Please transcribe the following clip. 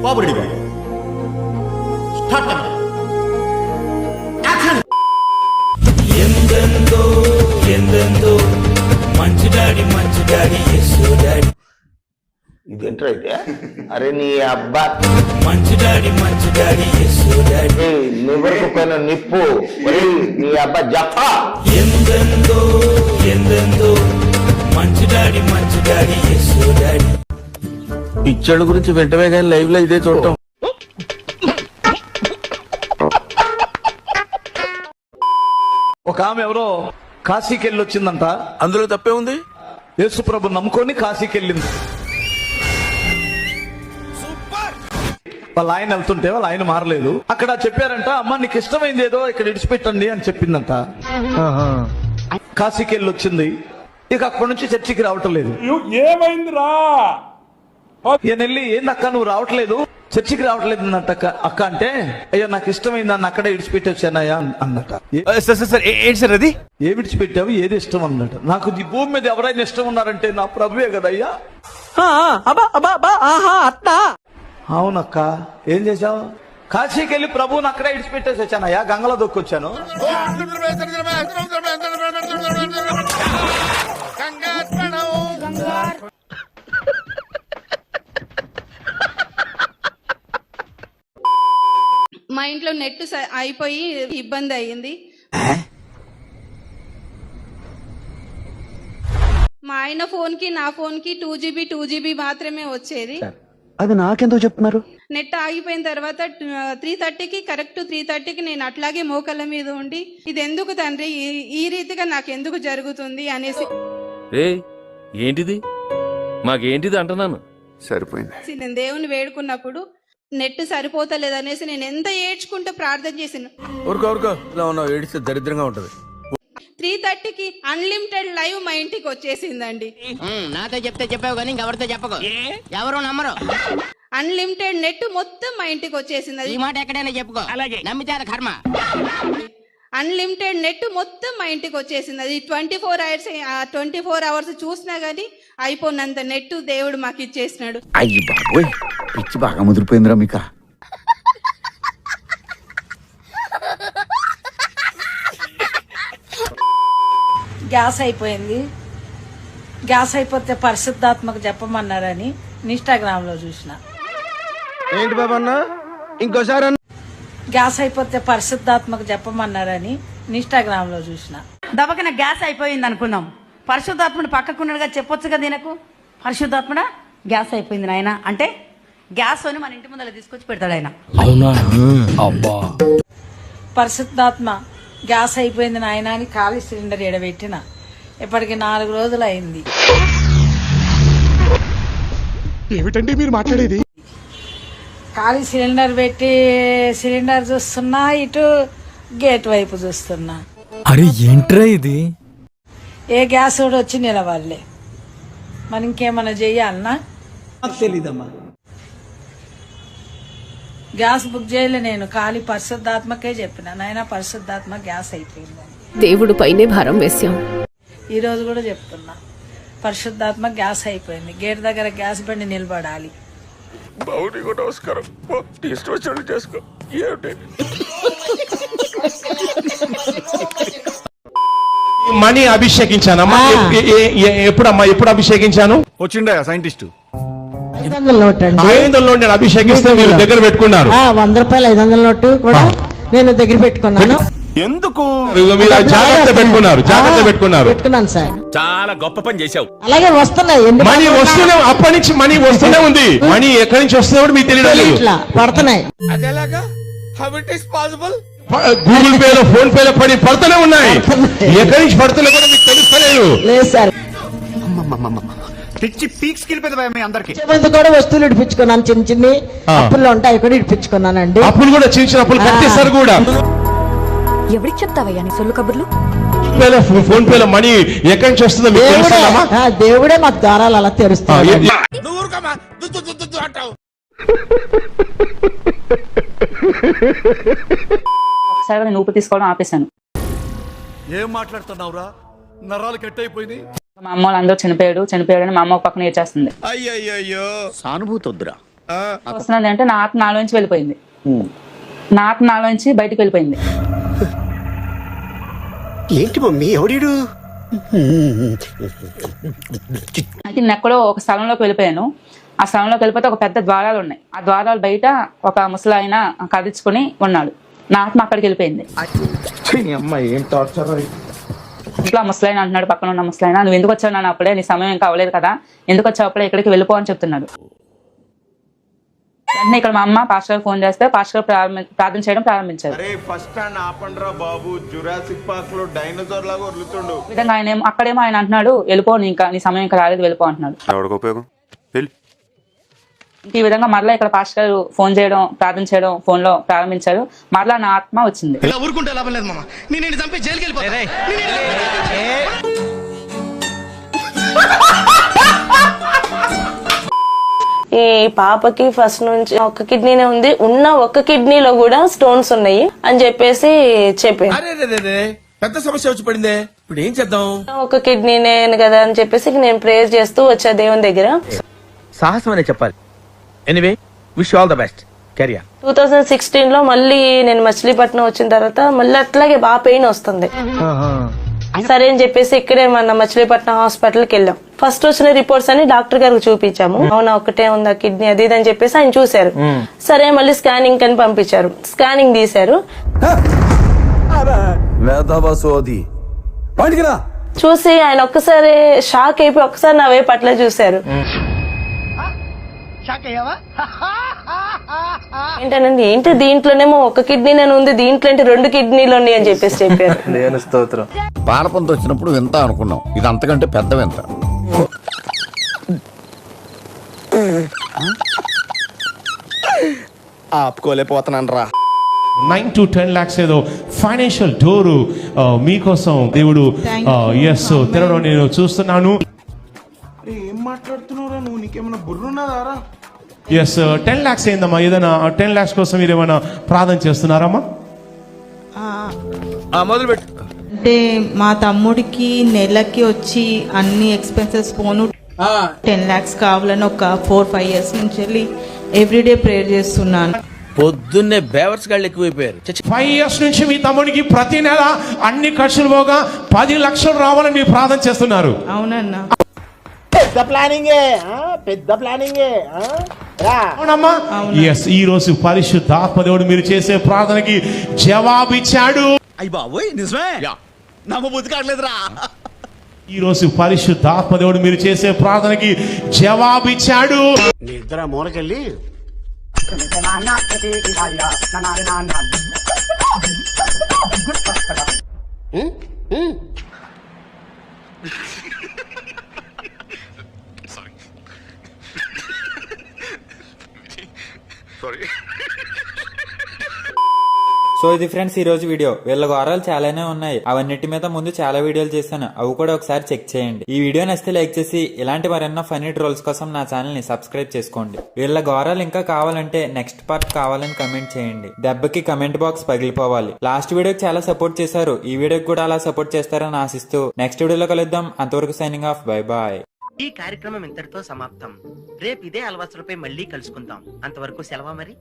బాబు రెడీగా స్టార్ట్. ఎందెందో ఎందెందో మంచి డాడీ యేసు డాడీ. ఇదేంట్రా అయితే? అరే నీ అబ్బా మంచి డాడీ యేసు డాడీ. నువ్వెరకు పైన నిప్పు నీ అబ్బా జప్పా. ఎందెందో ఎందెందో మంచి డాడీ యేసు డాడీ. పిక్చర్ల గురించి వెంటనే కానీ లైవ్ లో ఇదే చూడటం. ఒక ఆమె ఎవరో కాశీకి వెళ్ళి వచ్చిందంట. అందులో తప్పే ఉంది. యేసు ప్రభు నమ్ముకొని కాశీకి వెళ్ళింది. వాళ్ళ ఆయన వెళ్తుంటే వాళ్ళ ఆయన మారలేదు. అక్కడ చెప్పారంట, అమ్మ నీకు ఇష్టమైంది ఏదో ఇక్కడ ఇడిచిపెట్టండి అని చెప్పిందంట. కాశీకి వెళ్ళి వచ్చింది. ఇక అక్కడి నుంచి చర్చికి రావటం లేదు. ఏమైందిరా? ఈయన వెళ్ళి ఏందక్క నువ్వు రావట్లేదు, చర్చికి రావట్లేదు అన్నట్ట. అక్క అంటే అయ్యో నాకు ఇష్టమైంది నన్ను అక్కడే విడిచిపెట్టి వచ్చానయ్యా అన్నట. అది ఏ విడిచిపెట్టావు, ఏది ఇష్టం అన్నట. నాకు ఈ భూమి మీద ఎవరైనా ఇష్టం ఉన్నారంటే నా ప్రభువే కదయ్యా. అవునక్క ఏం చేశావు? కాశీకి వెళ్ళి ప్రభువుని అక్కడే విడిచిపెట్టేసి వచ్చానయ్యా, గంగలో దొక్కొచ్చాను. మా ఇంట్లో నెట్ అయిపోయి ఇబ్బంది అయ్యింది. మా ఆయన ఫోన్ కి నా ఫోన్ కి 2GB మాత్రమే వచ్చేది. అది నాకెందుకు చెప్తున్నారు? నెట్ ఆగిపోయిన తర్వాత 3:30కి కరెక్ట్ 3:30కి నేను అట్లాగే మోకళ్ళ మీద ఉండి ఇది ఎందుకు తండ్రి ఈ రీతిగా నాకు ఎందుకు జరుగుతుంది అనేసి ఏంటిది మాకేంటిది అంటున్నాను. సరిపోయింది. నేను దేవుని వేడుకున్నప్పుడు నెట్ సరిపోతలేదనేసి నేను ఎంత ఏడ్చుకుంటూ ప్రార్థన చేసిన. ఏడిస్తే దరిద్రంగా ఉంటది. 3:30కి అన్లిమిటెడ్ లైవ్ మా ఇంటికి వచ్చేసిందండి. నాతో చెప్తే చెప్పావు కానీ ఎవరితో చెప్పకు, ఎవరు నమ్మరు. అన్లిమిటెడ్ నెట్ మొత్తం మా ఇంటికి వచ్చేసింది. ఈ మాట ఎక్కడైనా చెప్పుకో, అలాగే నమ్మితే కర్మ. అన్లిమిటెడ్ నెట్ మొత్తం మా ఇంటికి వచ్చేసింది. అది 24 అవర్స్ చూసినా గానీ అయిపోయినంత నెట్ దేవుడు మాకు ఇచ్చేసినాడు. అయ్యి బాబోయ్, పిచ్చి బాగా ముదిరిపోయిందిరా మీకా. గ్యాస్ అయిపోయింది. గ్యాస్ అయిపోతే పరిశుద్ధాత్మకు చెప్పమన్నారని ఇన్స్టాగ్రామ్ లో చూసిన. ఏంటి బాబా అన్న ఇంకోసారి? గ్యాస్ అయిపోతే పరిశుద్ధాత్మకు చెప్పమన్నారని ఇన్స్టాగ్రామ్ లో చూసిన. దబకన గ్యాస్ అయిపోయింది అనుకున్నాం. పరిశుద్ధాత్ముడు పక్కకున్నాడుగా చెప్పొచ్చు కదా దీనకు. పరిశుద్ధాత్ముడా గ్యాస్ అయిపోయింది నాయన అంటే గ్యాస్ అని మన ఇంటి ముందర తీసుకొచ్చి పెడతాడు ఆయన. పరిశుద్ధాత్మ గ్యాస్ అయిపోయింది నాయన అని ఖాళీ సిలిండర్ ఎడబెట్టిన. ఇప్పటికి 4 రోజులు అయింది. ఏమిటండి మీరు మాట్లాడేది? ఖాళీ సిలిండర్ పెట్టి సిలిండర్ చూస్తున్నా, ఇటు గేట్ వైపు చూస్తున్నా. అరే ఏంట్రా ఇది? ఏ గ్యాస్ కూడా వచ్చి నిలవాలే. మరి ఇంకేమన్నా చెయ్యాలన్నా? తెలీదమ్మా. గ్యాస్ బుక్ చేయలే నేను, ఖాళీ పరిశుద్ధాత్మకే చెప్పిన నాయన పరిశుద్ధాత్మ గ్యాస్ అయిపోయింది. దేవుడు పైనే భారం వేశాం. ఈ రోజు కూడా చెప్తున్నా పరిశుద్ధాత్మ గ్యాస్ అయిపోయింది. గేట్ దగ్గర గ్యాస్ బండి నిలబడాలి. నమస్కారం. చేసుకో. మనీ అభిషేకించానమ్మా. ఎప్పుడమ్మా ఎప్పుడు అభిషేకించాను? వచ్చిండా సైంటిస్ట్ 500 నోట్ అండి. 500 నోట్ నేను అభిషేకిస్తే మీరు దగ్గర పెట్టుకున్నారు. 100 రూపాయలు 500 నోటు కూడా నేను దగ్గర పెట్టుకున్నాను. ఎందుకు? మీరు జాగ్రత్త పెట్టుకున్నాను సార్. చాలా గొప్ప పని చేశావు. అలాగే వస్తున్నాయి మనీ వస్తూనే, అప్పటి నుంచి మనీ వస్తూనే ఉంది. మనీ ఎక్కడి నుంచి వస్తుందో కూడా మీకు తెలియదు. పడుతున్నాయి. గూగుల్ పేలో ఫోన్ పేలో పడుతూనే ఉన్నాయి. ఎక్కడి నుంచి పడుతున్నాయి కూడా మీకు తెలుస్తలేదు. లేదు సార్. పిచ్చి పీక్స్ కిలిపోయింది మీ అందరికి. కూడా వస్తువులు ఇడిపించుకున్నాను. చిన్న చిన్న అప్పుల్లో ఉంటాయి కూడా ఇడిపించుకున్నానండి. అప్పులు కూడా చిన్న అప్పులు కట్టేస్తారు కూడా. ఎవరికి చెప్తావయ్యా నీ సొల్లు కబుర్లు? ఫోన్ పేలో మనీ ఎక్కడి నుంచి వస్తుందో మీకు తెలుస్తామా? దేవుడే మాకు దారాలు అలా తెరుస్తాడు. ఒకసారి నేను ఊపి తీసుకోవడం ఆపేశాను. ఏం మాట్లాడుతున్నావురా? నరాలు కట్ అయిపోయింది. మా అమ్మ వాళ్ళందరూ చనిపోయాడు అని మా అమ్మ ఒక పక్కన ఏడ్చేస్తుంది. అయ్యయ్యో సానుభూతి వద్దురా. వస్తున్నది అంటే నా ఆత్మ నాలోంచి వెళ్ళిపోయింది. నా ఆత్మ నాలోంచి బయటకు వెళ్ళిపోయింది. ఏంటి మమ్మీ ఎవడీడు? అయితే నేను ఎక్కడో ఒక స్థలంలోకి వెళ్ళిపోయాను. ఆ స్థలంలోకి వెళ్ళిపోతే ఒక పెద్ద ద్వారాలు ఉన్నాయి. ఆ ద్వారాలు బయట ఒక ముసలాయన కదిలించుకుని ఉన్నాడు. నా ఆత్మ అక్కడికి వెళ్ళిపోయింది. ఇంట్లో ముసలాయన అంటున్నాడు, పక్కన ఉన్న ముసలాయన, నువ్వు ఎందుకు వచ్చావు నాన్న అప్పుడే, నీ సమయం ఇంకా అవ్వలేదు కదా, ఎందుకు వచ్చావు అప్పుడే, ఇక్కడికి వెళ్ళిపో అని చెప్తున్నాడు. వెంటనే ఇక్కడ మా అమ్మ పాస్టర్ గారు ఫోన్ చేస్తే పాస్టర్ గారు ప్రార్థన చేయడం ప్రారంభించారు. ఈ విధంగా ఆయన అక్కడేమో ఆయన అంటున్నాడు, వెళ్ళిపో, ఇంకా నీ సమయం ఇంకా రాలేదు, వెళ్ళిపో అంటున్నాడు. ఈ విధంగా మరలా ఇక్కడ పాస్టర్ గారు ఫోన్ చేయడం ప్రార్థన చేయడం ఫోన్ లో ప్రారంభించారు. మరలా నా ఆత్మ వచ్చింది. ఈ పాపకి ఫస్ట్ నుంచి ఒక కిడ్నీనే ఉంది, ఉన్న ఒక కిడ్నీలో కూడా స్టోన్స్ ఉన్నాయి అని చెప్పేసి చెప్పారు. పెద్ద సమస్య వచ్చి పడిందే, ఇప్పుడు ఏం చేద్దాం? ఒక కిడ్నీనే కదా అని చెప్పేసి నేను ప్రేయర్ చేస్తూ వచ్చా దేవుని దగ్గర. సాహసం అనే చెప్పాలి. Anyway, wish all the best. Career 2016 లో మళ్ళీ నేను మచిలీపట్నం వచ్చిన తర్వాత మళ్ళీ అట్లాగే బాగా పెయిన్ వస్తుంది. సరే అని చెప్పేసి ఇక్కడే మన మచిలీపట్నం హాస్పిటల్కి వెళ్ళాం. ఫస్ట్ వచ్చిన రిపోర్ట్స్ అని డాక్టర్ గారికి చూపించాము. అవునా ఒకటే ఉందా కిడ్నీ అది ఇది అని చెప్పేసి ఆయన చూశారు. సరే మళ్ళీ స్కానింగ్ అని పంపించారు. స్కానింగ్ తీశారు. చూసి ఆయన ఒక్కసారి షాక్ అయిపోయి ఒక్కసారి నా వైపు అట్లా చూశారు. ఏంటనండి, ఏంటి దీంట్లోనేమో ఒక కిడ్నీ నేను ఉంది, దీంట్లో ఏంటి 2 కిడ్నీలు ఉన్నాయి అని చెప్పేసి చెప్పారు. నేను స్తోత్రం. పాలపంత వచ్చినప్పుడు వింత అనుకున్నాం, ఇది అంతకంటే పెద్ద వింత. ఆపుకోలేకపోతున్నాను రా. 9 to 10 lakhs ఏదో ఫైనాన్షియల్ డోరు మీకోసం దేవుడు తెరవడం నేను చూస్తున్నాను. ఏం మాట్లాడుతున్నారా నువ్వు? నీకేమైనా బుర్రున్నదారా? 10 lakhs ఏందమ్మా? ఏదైనా 10 lakhs కోసం మీరు ఏమైనా ప్రార్థన చేస్తున్నారమ్మా? మొదలు పెట్టు. అంటే మా తమ్ముడికి నెలకి వచ్చి అన్ని ఎక్స్పెన్సెస్ పోను 10 lakhs కావాలని ఒక 4-5 years నుంచి వెళ్ళి ఎవ్రీడే ప్రేయర్ చేస్తున్నాను. పొద్దున్నే బేవర్స్ గాళ్ళు ఎక్కువైపోయారు. 5 years నుంచి మీ తమ్ముడికి ప్రతి నెల అన్ని ఖర్చులు పోగా 10 లక్షలు రావాలని మీరు ప్రార్థన చేస్తున్నారు. అవునన్నా. అవునమ్మా. ఈ రోజు పరిశుద్ధాత్మ దేవుడు మీరు చేసే ప్రార్థనకి జవాబిచ్చాడు. అయ్య బాబోయ్, నిజమే? నమ్మబుద్ధి కావట్లేదురా. ఈ రోజు పరిశుద్ధాత్మ దేవుడు మీరు చేసే ప్రార్థనకి జవాబిచ్చాడు. నీ ఇద్దరు మూలకెళ్ళి సో ఇది ఫ్రెండ్స్ ఈ రోజు వీడియో. వీళ్ళ ఘోరాలు చాలానే ఉన్నాయి. అవన్నిటి మీద ముందు చాలా వీడియోలు చేశాను, అవి కూడా ఒకసారి చెక్ చేయండి. ఈ వీడియో నచ్చితే లైక్ చేసి ఇలాంటి మరెన్నో ఫన్నీ ట్రోల్స్ కోసం నా ఛానల్ ని సబ్స్క్రైబ్ చేసుకోండి. వీళ్ళ ఘోరాలు ఇంకా కావాలంటే నెక్స్ట్ పార్ట్ కావాలని కమెంట్ చేయండి. దెబ్బకి కమెంట్ బాక్స్ పగిలిపోవాలి. లాస్ట్ వీడియోకి చాలా సపోర్ట్ చేశారు, ఈ వీడియోకి కూడా అలా సపోర్ట్ చేస్తారని ఆశిస్తూ నెక్స్ట్ వీడియోలో కలుద్దాం. అంతవరకు సైనింగ్ ఆఫ్. Bye bye. ఈ కార్యక్రమం ఇంతటితో సమాప్తం. రేపు ఇదే అలవాట్లపై మళ్ళీ కలుసుకుందాం. అంతవరకు సెలవు మరి.